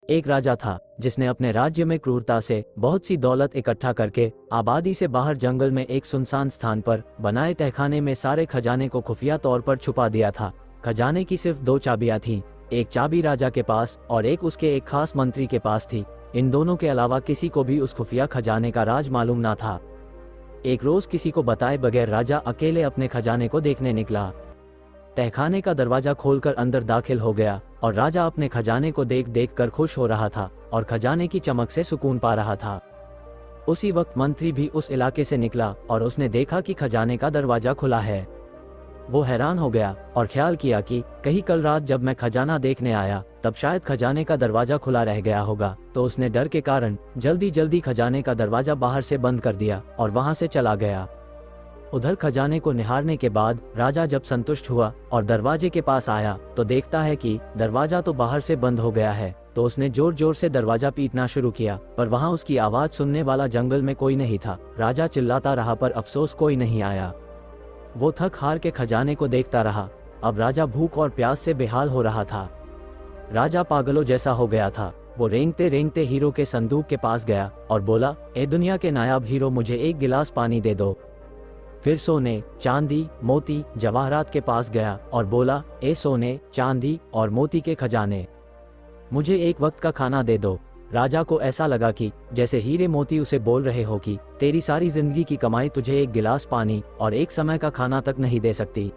एक राजा था जिसने अपने राज्य में क्रूरता से बहुत सी दौलत इकट्ठा करके आबादी से बाहर जंगल में एक सुनसान स्थान पर बनाए तहखाने में सारे खजाने को खुफिया तौर पर छुपा दिया था। खजाने की सिर्फ 2 चाबियां थीं, एक चाबी राजा के पास और एक उसके एक खास मंत्री के पास थी। इन दोनों के अलावा किसी को भी उस खुफिया खजाने का राज मालूम ना था। एक रोज किसी को बताए बगैर राजा अकेले अपने खजाने को देखने निकला। तहखाने का दरवाजा खोलकर अंदर दाखिल हो गया और राजा अपने खजाने को देख देख कर खुश हो रहा था और खजाने की चमक से सुकून पा रहा था। उसी वक्त मंत्री भी उस इलाके से निकला और उसने देखा कि खजाने का दरवाजा खुला है। वो हैरान हो गया और ख्याल किया कि कहीं कल रात जब मैं खजाना देखने आया तब शायद खजाने का दरवाजा खुला रह गया होगा। तो उसने डर के कारण जल्दी जल्दी खजाने का दरवाजा बाहर से बंद कर दिया और वहां से चला गया। उधर खजाने को निहारने के बाद राजा जब संतुष्ट हुआ और दरवाजे के पास आया तो देखता है कि दरवाजा तो बाहर से बंद हो गया है। तो उसने जोर जोर से दरवाजा पीटना शुरू किया, पर वहां उसकी आवाज सुनने वाला जंगल में कोई नहीं था। राजा चिल्लाता रहा पर अफसोस कोई नहीं आया। वो थक हार के खजाने को देखता रहा। अब राजा भूख और प्यास से बेहाल हो रहा था। राजा पागलों जैसा हो गया था। वो रेंगते रेंगते हीरो के संदूक के पास गया और बोला, ए दुनिया के नायाब हीरो, मुझे एक गिलास पानी दे दो। फिर सोने, चांदी, मोती, जवाहरात के पास गया और बोला, ए सोने, चांदी और मोती के खजाने, मुझे एक वक्त का खाना दे दो। राजा को ऐसा लगा कि जैसे हीरे मोती उसे बोल रहे हो कि तेरी सारी जिंदगी की कमाई तुझे एक गिलास पानी और एक समय का खाना तक नहीं दे सकती।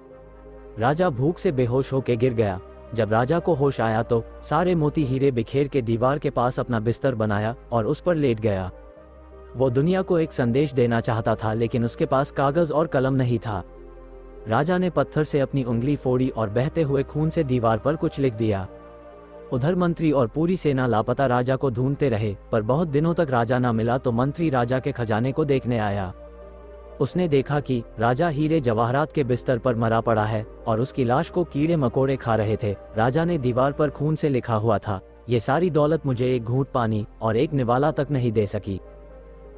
राजा भूख से बेहोश होकर गिर गया। जब राजा को होश आया तो सारे मोती हीरे बिखेर के दीवार के पास अपना बिस्तर बनाया और उस पर लेट गया। वो दुनिया को एक संदेश देना चाहता था, लेकिन उसके पास कागज और कलम नहीं था। राजा ने पत्थर से अपनी उंगली फोड़ी और बहते हुए खून से दीवार पर कुछ लिख दिया। उधर मंत्री और पूरी सेना लापता राजा को ढूंढते रहे, पर बहुत दिनों तक राजा न मिला। तो मंत्री राजा के खजाने को देखने आया। उसने देखा कि राजा हीरे जवाहरात के बिस्तर पर मरा पड़ा है और उसकी लाश को कीड़े मकोड़े खा रहे थे। राजा ने दीवार पर खून से लिखा हुआ था, ये सारी दौलत मुझे एक घूंट पानी और एक निवाला तक नहीं दे सकी।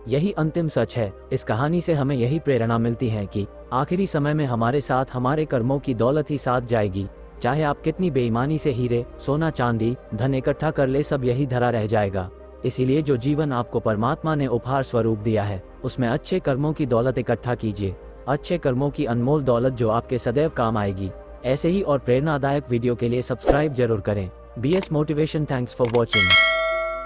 यही अंतिम सच है। इस कहानी से हमें यही प्रेरणा मिलती है कि आखिरी समय में हमारे साथ हमारे कर्मों की दौलत ही साथ जाएगी। चाहे आप कितनी बेईमानी से हीरे, सोना, चांदी, धन इकट्ठा कर ले, सब यही धरा रह जाएगा। इसीलिए जो जीवन आपको परमात्मा ने उपहार स्वरूप दिया है, उसमें अच्छे कर्मों की दौलत इकट्ठा कीजिए। अच्छे कर्मों की अनमोल दौलत जो आपके सदैव काम आएगी। ऐसे ही और प्रेरणादायक वीडियो के लिए सब्सक्राइब जरूर करें। BS motivation, thanks for watching.